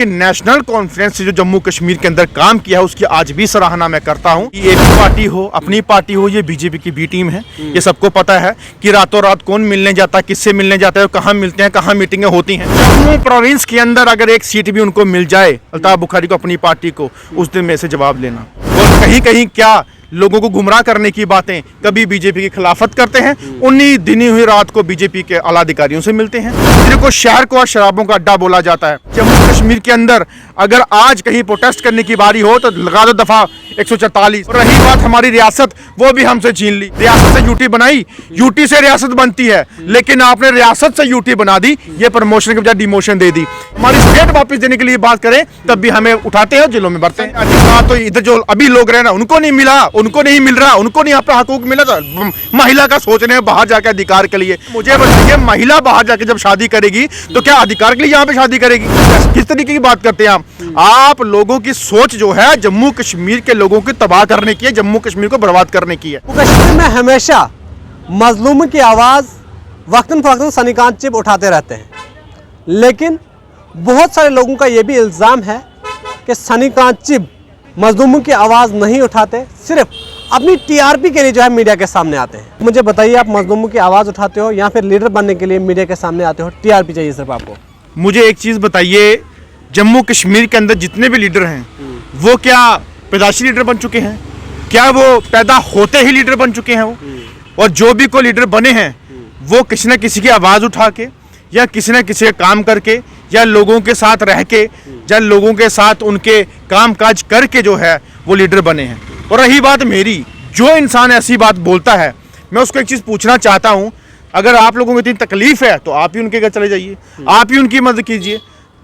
National conference से जो जम्मू कश्मीर के अंदर काम किया है उसकी आज भी सराहना मैं करता हूं। ये भी पार्टी हो, अपनी पार्टी हो, ये बीजेपी की बी टीम है। ये सबको पता है कि रातों रात कौन मिलने जाता है, किससे मिलने जाता है, कहां मिलते हैं, कहां मीटिंगें होती हैं। जम्मू प्रोविंस के अंदर अगर एक सीट भी उनको मिल जाए, अल्ताफ बुखारी को, अपनी पार्टी को, उस दिन में से जवाब लेना। और कहीं कहीं क्या लोगों को गुमराह करने की बातें कभी बीजेपी की खिलाफत करते हैं, उन्हीं दिनी हुई रात को बीजेपी के आला अधिकारियों से मिलते हैं, जिनको शहर को शराबों का अड्डा बोला जाता है। जम्मू कश्मीर के अंदर अगर आज कहीं प्रोटेस्ट करने की बारी हो तो लगा दो दफा 144। और रही बात हमारी रियासत, वो भी हमसे छीन ली। रियासत से यूटी बनाई, यूटी से रियासत बनती है, लेकिन आपने रियासत से यूटी बना दी, ये प्रमोशन के बजाय डिमोशन दे दी। हमारी स्टेट वापस देने के लिए बात करें तब भी हमें उठाते हैं, जेलों में भरते हैं। अधिकार तो इधर जो अभी लोग रहे ना, उनको नहीं मिला, उनको नहीं मिल रहा, उनको नहीं अपना हकूक मिला। था महिला का सोच रहे हैं बाहर जाकर अधिकार के लिए। मुझे बताइए, महिला बाहर जाकर जब शादी करेगी तो क्या अधिकार के लिए यहाँ पे शादी करेगी? किस तरीके की बात करते हैं आप लोगों की सोच जो है जम्मू कश्मीर के लोगों की तबाह करने की है, जम्मू कश्मीर को बर्बाद करने की है। कश्मीर में हमेशा मजलूम की आवाज़ वक्तन फवक्तन सनीकांत चिब उठाते रहते हैं, लेकिन बहुत सारे लोगों का ये भी इल्ज़ाम है कि सनीकांत चिब मजलूमों की आवाज़ नहीं उठाते, सिर्फ अपनी टीआरपी के लिए जो है मीडिया के सामने आते हैं। मुझे बताइए, आप मजलूमों की आवाज़ उठाते हो या फिर लीडर बनने के लिए मीडिया के सामने आते हो? टीआरपी चाहिए सिर्फ आपको। मुझे एक चीज़ बताइए, जम्मू कश्मीर के अंदर जितने भी लीडर हैं वो क्या पैदाशी लीडर बन चुके हैं? क्या वो पैदा होते ही लीडर बन चुके हैं वो? और जो भी कोई लीडर बने हैं वो किसी न किसी की आवाज़ उठा के या किसी न किसी का काम करके या लोगों के साथ रह के या लोगों के साथ उनके काम काज करके जो है वो लीडर बने हैं। और रही बात मेरी, जो इंसान ऐसी बात बोलता है, मैं उसको एक चीज़ पूछना चाहता हूँ, अगर आप लोगों को इतनी तकलीफ़ है तो आप ही उनके घर चले जाइए, आप ही उनकी मदद कीजिए।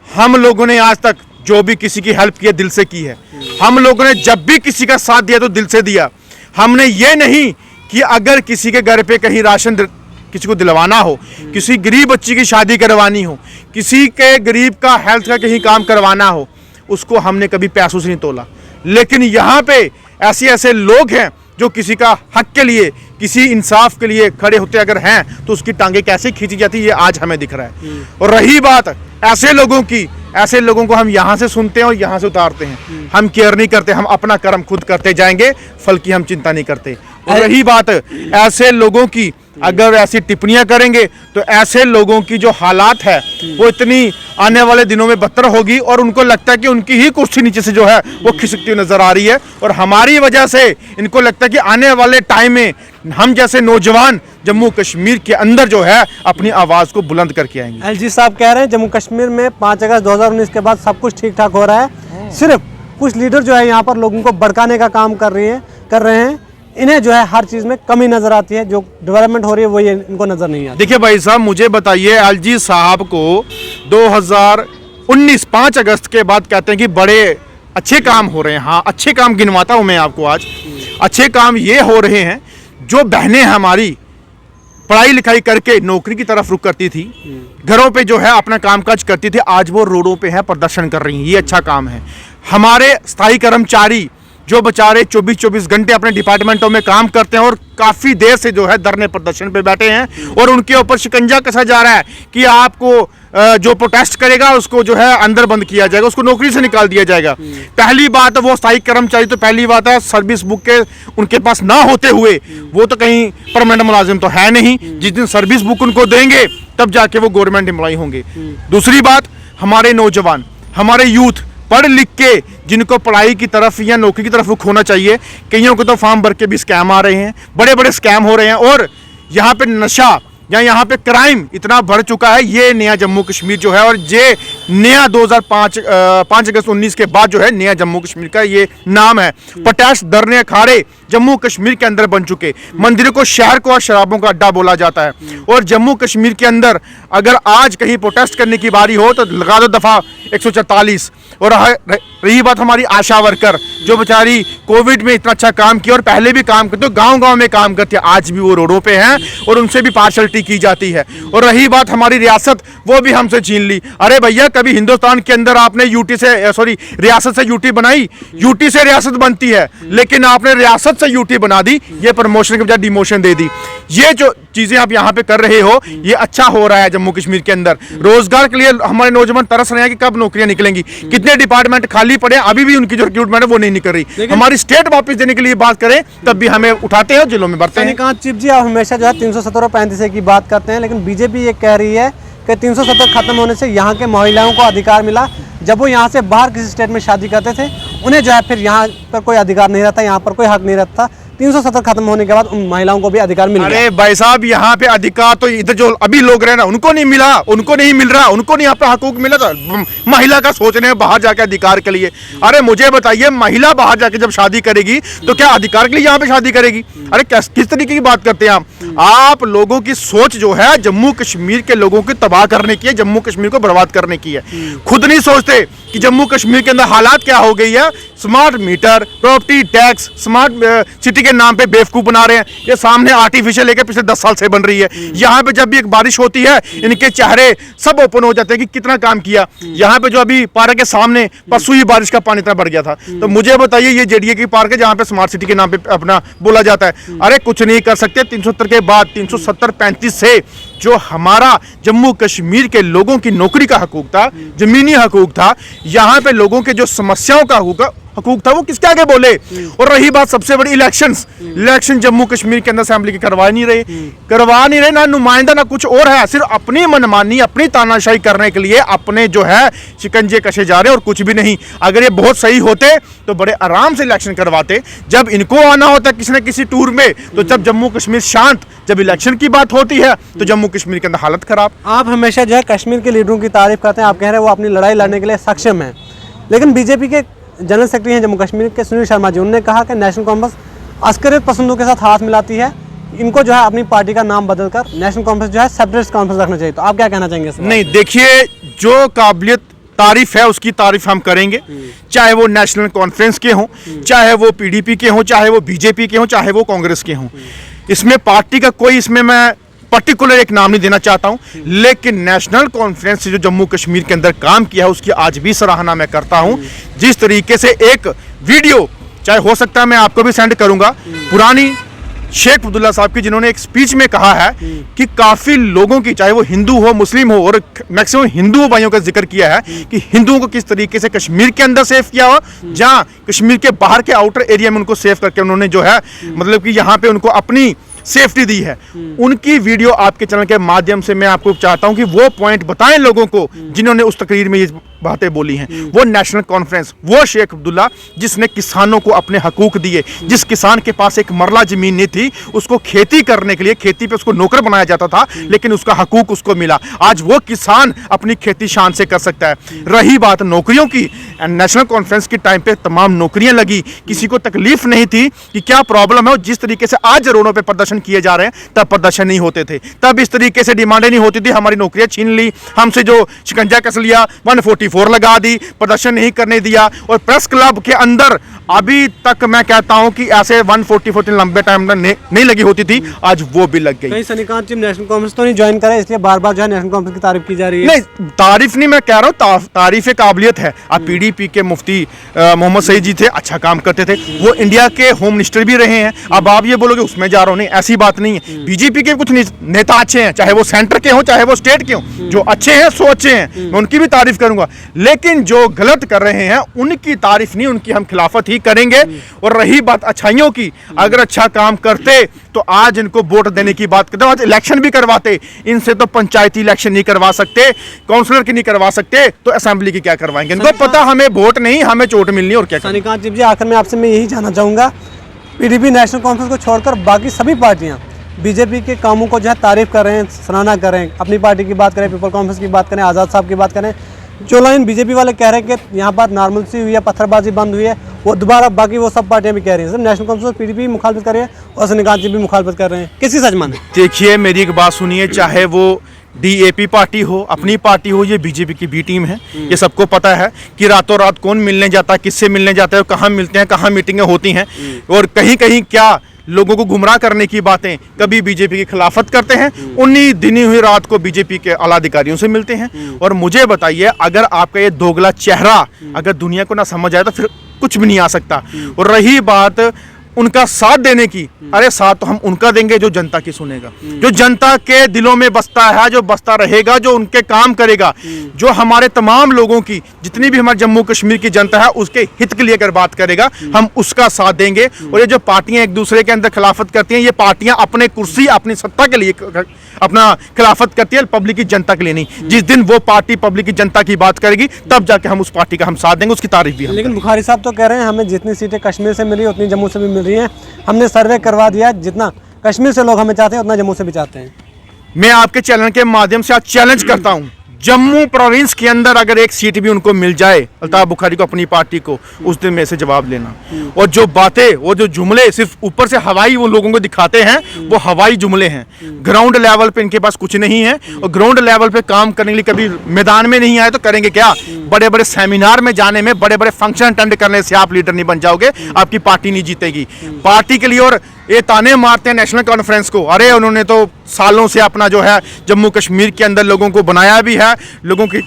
हम लोगों ने आज तक जो भी किसी की हेल्प की है दिल से की है। हम लोगों ने जब भी किसी का साथ दिया तो दिल से दिया। हमने ये नहीं कि अगर किसी के घर पे कहीं राशन किसी को दिलवाना हो, किसी गरीब बच्ची की शादी करवानी हो, किसी के गरीब का हेल्थ का कहीं काम करवाना हो, उसको हमने कभी पैसों से नहीं तोला। लेकिन यहाँ पे ऐसे लोग हैं जो किसी का हक के लिए, किसी इंसाफ के लिए खड़े होते अगर हैं तो उसकी टांगे कैसे खींची जाती है, ये आज हमें दिख रहा है। और रही बात ऐसे लोगों की, ऐसे लोगों को हम यहाँ से सुनते हैं और यहाँ से उतारते हैं। हम केयर नहीं करते, हम अपना कर्म खुद करते जाएंगे, फल की हम चिंता नहीं करते। और रही बात ऐसे लोगों की, अगर ऐसी टिप्पणियां करेंगे तो ऐसे लोगों की जो हालात है वो इतनी आने वाले दिनों में बदतर होगी और उनको लगता है कि उनकी ही कुर्सी नीचे से जो है वो खिसकती हुई नजर आ रही है। और हमारी वजह से इनको लगता है कि आने वाले टाइम में हम जैसे नौजवान जम्मू कश्मीर के अंदर जो है अपनी आवाज़ को बुलंद करके आएंगे। एलजी साहब कह रहे हैं जम्मू कश्मीर में 5 अगस्त 2019 के बाद सब कुछ ठीक ठाक हो रहा है, सिर्फ कुछ लीडर जो है यहाँ पर लोगों को भड़काने का काम कर रहे हैं। इन्हें जो है हर चीज़ में कमी नजर आती है, जो डेवलपमेंट हो रही है वो ये इनको नजर नहीं आती। देखिए भाई साहब, मुझे बताइए, एलजी साहब को 2019 5 अगस्त के बाद कहते हैं कि बड़े अच्छे काम हो रहे हैं। हाँ, अच्छे काम गिनवाता हूँ मैं आपको आज। अच्छे काम ये हो रहे हैं, जो बहनें हमारी पढ़ाई लिखाई करके नौकरी की तरफ रुख करती थी, घरों पे जो है अपना कामकाज करती थी, आज वो रोडों पे है, प्रदर्शन कर रही हैं। ये अच्छा काम है। हमारे स्थायी कर्मचारी जो बेचारे 24-24 घंटे अपने डिपार्टमेंटों में काम करते हैं और काफ़ी देर से जो है धरने प्रदर्शन पे बैठे हैं और उनके ऊपर शिकंजा कसा जा रहा है कि आपको जो प्रोटेस्ट करेगा उसको जो है अंदर बंद किया जाएगा, उसको नौकरी से निकाल दिया जाएगा। पहली बात, वो स्थायी कर्मचारी तो पहली बात है सर्विस बुक के उनके पास ना होते हुए वो तो कहीं परमानेंट मुलाजिम तो है नहीं। जिस दिन सर्विस बुक उनको देंगे तब जाके वो गवर्नमेंट एम्प्लॉय होंगे। दूसरी बात, हमारे नौजवान, हमारे यूथ पढ़ लिख के जिनको पढ़ाई की तरफ या नौकरी की तरफ रुख होना चाहिए, कईयों को तो फॉर्म भर के भी स्कैम आ रहे हैं, बड़े बड़े स्कैम हो रहे हैं। और यहाँ पे नशा या यहाँ पे क्राइम इतना बढ़ चुका है। ये नया जम्मू कश्मीर जो है, और ये नया 5 अगस्त 19 के बाद जो है नया जम्मू कश्मीर का ये नाम है। प्रोटेस्ट, धरने, अखाड़े जम्मू कश्मीर के अंदर बन चुके। मंदिरों को, शहर को शराबों का अड्डा बोला जाता है। और जम्मू कश्मीर के अंदर अगर आज कहीं प्रोटेस्ट करने की बारी हो तो लगा दो दफा 144। और रही बात हमारी आशा वर्कर, जो बेचारी कोविड में इतना अच्छा काम किया और पहले भी काम करते, गांव-गांव में काम करते, आज भी वो रोडों पे हैं और उनसे भी पार्शलिटी की जाती है। और रही बात हमारी रियासत, वो भी हमसे छीन ली। अरे भैया, कभी हिंदुस्तान के अंदर आपने रियासत से यूटी बनाई, यूटी से रियासत बनती है, लेकिन आपने रियासत मकसद से यूटी बना दी, ये प्रमोशन के बजाय डिमोशन दे दी। ये जो चीजें आप यहाँ पे कर रहे हो, ये अच्छा हो रहा है जम्मू कश्मीर के अंदर। रोजगार के लिए हमारे नौजवान तरस रहे हैं कि कब नौकरियां निकलेंगी। कितने डिपार्टमेंट खाली पड़े, अभी भी उनकी जो रिक्रूटमेंट है वो नहीं निकल रही। हमारी स्टेट वापस देने के लिए बात करें तब भी हमें उठाते हैं, जिलों में भरते हैं। सनिकांत चिब जी, आप हमेशा जो है 370 और 35 की बात करते हैं, लेकिन बीजेपी ये कह रही है कि 370 खत्म होने से यहाँ के महिलाओं को अधिकार मिला। जब वो यहाँ से बाहर किसी स्टेट में शादी करते थे, उन्हें जो है फिर यहाँ पर कोई अधिकार नहीं रहता, यहाँ पर कोई हक नहीं रहता। 370 खत्म होने के बाद उन महिलाओं को भी अधिकार मिल गया। अरे भाई साहब, यहाँ पे अधिकार तो इधर जो अभी लोग रहे ना, उनको नहीं मिला, उनको नहीं मिल रहा, उनको नहीं यहाँ पे हकूक मिला। तो महिला का सोच रहे हैं बाहर जाके अधिकार के लिए। अरे मुझे बताइए, महिला बाहर जाके जब शादी करेगी तो क्या अधिकार के लिए यहाँ पे शादी करेगी? अरे किस तरीके की बात करते हैं आप लोगों की सोच जो है जम्मू कश्मीर के लोगों की तबाह करने की है, जम्मू कश्मीर को बर्बाद करने की है। खुद नहीं सोचते कि जम्मू कश्मीर के अंदर हालात क्या हो गई है। Smart meter, property tax, smart city के नाम पे बेवकूफ बना रहे हैं। ये सामने आर्टिफिशियल लेके पिछले 10 साल से बन रही है। यहाँ पे जब भी एक बारिश होती है, इनके चेहरे सब ओपन हो जाते हैं कि कितना काम किया। यहाँ पे जो अभी पार्क के सामने परसों ही बारिश का पानी इतना बढ़ गया था। तो मुझे बताइए, ये जेडीए की पार्क है जहाँ पे स्मार्ट सिटी के नाम पे अपना बोला जाता है। अरे कुछ नहीं कर सकते। 370 के बाद 370-35 से जो हमारा जम्मू कश्मीर के लोगों की नौकरी का हकूक था, जमीनी हकूक था, यहाँ पे लोगों के जो समस्याओं का हकूक था, वो किसके आगे बोले? और रही बात सबसे बड़ी इलेक्शन जम्मू कश्मीर के अंदर असेंबली की करवा नहीं रहे, ना नुमाइंदा ना कुछ और है। सिर्फ अपनी मनमानी, अपनी तानाशाही करने के लिए अपने जो है शिकंजे कसे जा रहे हैं और कुछ भी नहीं। अगर ये बहुत सही होते तो बड़े आराम से इलेक्शन करवाते। जब इनको आना होता है किसी न किसी टूर में, तो जब जम्मू कश्मीर शांत, जब इलेक्शन की बात होती है तो जम्मू कश्मीर के अंदर हालत खराब। आप हमेशा जो है कश्मीर के लीडरों की तारीफ करते हैं, आप कह रहे हैं वो अपनी लड़ाई लड़ने के लिए सक्षम है, लेकिन बीजेपी के जनरल सेक्रेटरी हैं जम्मू कश्मीर के सुनील शर्मा जी, उन्होंने कहा कि नेशनल कॉन्फ्रेंस अस्करियत पसंदों के साथ हाथ मिलाती है, इनको जो है अपनी पार्टी का नाम बदलकर नेशनल कॉन्फ्रेंस जो है सेपरेट कॉन्फ्रेंस रखना चाहिए। तो आप क्या कहना चाहेंगे? नहीं, देखिए, जो काबिलियत तारीफ है उसकी तारीफ हम करेंगे, चाहे वो नेशनल कॉन्फ्रेंस के हों, चाहे वो पीडीपी के हों, चाहे वो बीजेपी के हों, चाहे वो कांग्रेस के हों। इसमें पार्टी का कोई, इसमें मैं पर्टिकुलर एक नाम नहीं देना चाहता हूं, लेकिन नेशनल कॉन्फ्रेंस से जो जम्मू कश्मीर के अंदर काम किया है उसकी आज भी सराहना मैं करता हूं। जिस तरीके से एक वीडियो, चाहे हो सकता है मैं आपको भी सेंड करूंगा, पुरानी शेख अब्दुल्ला साहब की, जिन्होंने एक स्पीच में कहा है कि काफी लोगों की, चाहे वो हिंदू हो, मुस्लिम हो, और मैक्सिमम हिंदू भाइयों का जिक्र किया है कि हिंदुओं को किस तरीके से कश्मीर के अंदर सेव किया हो, जहां कश्मीर के बाहर के आउटर एरिया में उनको सेव करके उन्होंने जो है मतलब कि यहाँ पे उनको अपनी सेफ्टी दी है। उनकी वीडियो आपके चैनल के माध्यम से मैं आपको चाहता हूं कि वो पॉइंट बताएं लोगों को जिन्होंने उस तकरीर में ये बातें बोली हैं। वो नेशनल कॉन्फ्रेंस, वो शेख अब्दुल्ला जिसने किसानों को अपने हकूक दिए, जिस किसान के पास एक मरला जमीन नहीं थी, उसको खेती करने के लिए, खेती पे उसको नौकर बनाया जाता था, लेकिन उसका हकूक उसको मिला। आज वो किसान अपनी खेती शान से कर सकता है। रही बात नौकरियों की, नेशनल कॉन्फ्रेंस के टाइम पे तमाम नौकरियां लगी, किसी को तकलीफ नहीं थी कि क्या प्रॉब्लम है। और जिस तरीके से आज रोडों पे प्रदर्शन किए जा रहे हैं, तब प्रदर्शन नहीं होते थे, तब इस तरीके से डिमांडें नहीं होती थी। हमारी नौकरियां छीन ली, हमसे जो शिकंजा कस लिया, 144 लगा दी, प्रदर्शन नहीं करने दिया। और प्रेस क्लब के अंदर अभी तक मैं कहता हूं कि ऐसे 144 लंबे टाइम नहीं लगी होती थी, आज वो भी लग गई। कहीं सनिकांत जी नेशनल कॉन्फ्रेंस तो नहीं ज्वाइन करे, इसलिए बार बार जो है नेशनल कॉन्फ्रेंस की तारीफ की जा रही है? नहीं, तारीफ नहीं मैं कह रहा हूँ, तारीफ काबिलियत है। अब पीडीपी के मुफ्ती मोहम्मद सईद जी थे, अच्छा काम करते थे, वो इंडिया के होम मिनिस्टर भी रहे हैं। अब आप ये बोलोगे उसमें जा रहा हूँ, नहीं, ऐसी बात नहीं है। बीजेपी के कुछ नेता अच्छे हैं, चाहे वो सेंटर के हों, चाहे वो स्टेट के हों, जो अच्छे हैं सो अच्छे हैं, मैं उनकी भी तारीफ करूंगा। लेकिन जो गलत कर रहे हैं उनकी तारीफ नहीं, उनकी हम खिलाफत ही करेंगे। और रही बात अच्छाइयों की, अगर अच्छा काम करते तो आज इनको वोट देने की बात करते, आज इलेक्शन भी करवाते। इनसे तो पंचायती इलेक्शन नहीं करवा सकते, काउंसलर की नहीं करवा सकते, तो असेंबली की क्या करवाएंगे? इनको पता हमें वोट नहीं, हमें चोट मिलनी और क्या। सनिकांत जी, आखिर में आपसे मैं यही जानना चाहूंगा, पीडीपी नेशनल कॉन्फ्रेंस को छोड़कर बाकी सभी पार्टियां बीजेपी के कामों को जो है तारीफ कर रहे हैं, सराहना कर रहे हैं। अपनी पार्टी की बात करें, पीपल कॉन्फ्रेंस की बात करें, आज़ाद साहब की बात करें, जो लाइन बीजेपी वाले कह रहे हैं कि यहाँ पर नॉर्मलसी हुई है, पत्थरबाजी बंद हुई है, वो दोबारा बाकी वो सब पार्टियां भी कह रही हैं। सिर्फ नेशनल कॉन्फ्रेंस पीडीपी मुखालफत कर रही है और सनिकांत जी भी मुखालफत कर रहे हैं। किसी सच माने? देखिए, मेरी एक बात सुनिए, चाहे वो डीएपी पार्टी हो, अपनी पार्टी हो, ये बीजेपी की बी टीम है। ये सबको पता है कि रातों रात कौन मिलने जाता है, किससे मिलने जाता है, कहाँ मिलते हैं, कहाँ मीटिंगें होती हैं, और कहीं कहीं क्या लोगों को गुमराह करने की बातें कभी बीजेपी की खिलाफत करते हैं, उन्हीं दिनी हुई रात को बीजेपी के आला अधिकारियों से मिलते हैं। और मुझे बताइए, अगर आपका ये दोगला चेहरा अगर दुनिया को ना समझ आए तो फिर कुछ भी नहीं आ सकता। और रही बात उनका साथ देने की, अरे साथ तो हम उनका देंगे जो जनता की सुनेगा, जो जनता के दिलों में बसता है, जो बसता रहेगा, जो उनके काम करेगा, जो हमारे तमाम लोगों की, जितनी भी हमारे जम्मू कश्मीर की जनता है उसके हित के लिए अगर बात करेगा, हम उसका साथ देंगे। और ये जो पार्टियां एक दूसरे के अंदर खिलाफत करती हैं, ये पार्टियां अपने कुर्सी, अपनी सत्ता के लिए अपना खिलाफत करती है, पब्लिक की जनता के लिए नहीं। जिस दिन वो पार्टी पब्लिक की जनता की बात करेगी, तब जाके हम उस पार्टी का हम साथ देंगे, उसकी तारीफ भी हम लेकिन बुखारी साहब तो कह रहे हैं हमें जितनी सीटें कश्मीर से मिली उतनी जम्मू से भी मिल रही हैं। हमने सर्वे करवा दिया, जितना कश्मीर से लोग हमें चाहते हैं उतना जम्मू से भी चाहते हैं। मैं आपके चैनल के माध्यम से आज चैलेंज करता हूं, जम्मू प्रोविंस के अंदर अगर एक सीट भी उनको मिल जाए, अल्ताफ बुखारी को, अपनी पार्टी को, उस दिन में से जवाब लेना। और जो बातें, वो जो जुमले सिर्फ ऊपर से हवाई वो लोगों को दिखाते हैं, वो हवाई जुमले हैं। ग्राउंड लेवल पे इनके पास कुछ नहीं है, और ग्राउंड लेवल पे काम करने के लिए कभी मैदान में नहीं आए तो करेंगे क्या? बड़े बड़े सेमिनार में जाने में, बड़े बड़े फंक्शन अटेंड करने से आप लीडर नहीं बन जाओगे, आपकी पार्टी नहीं जीतेगी। पार्टी के लिए और ये ताने मारते हैं नेशनल कॉन्फ्रेंस को, अरे उन्होंने तो सालों से अपना जो है जम्मू कश्मीर के अंदर लोगों को बनाया भी है, लोगों की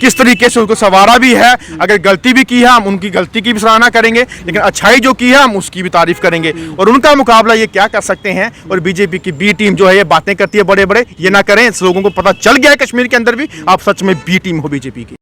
किस तरीके से उनको संवारा भी है। अगर गलती भी की है, हम उनकी गलती की भी सराहना करेंगे, लेकिन अच्छाई जो की है हम उसकी भी तारीफ करेंगे। और उनका मुकाबला ये क्या कर सकते हैं? और बीजेपी की बी टीम जो है ये बातें करती है बड़े बड़े, ये ना करें। लोगों को पता चल गया है कश्मीर के अंदर भी, आप सच में बी टीम हो बीजेपी की।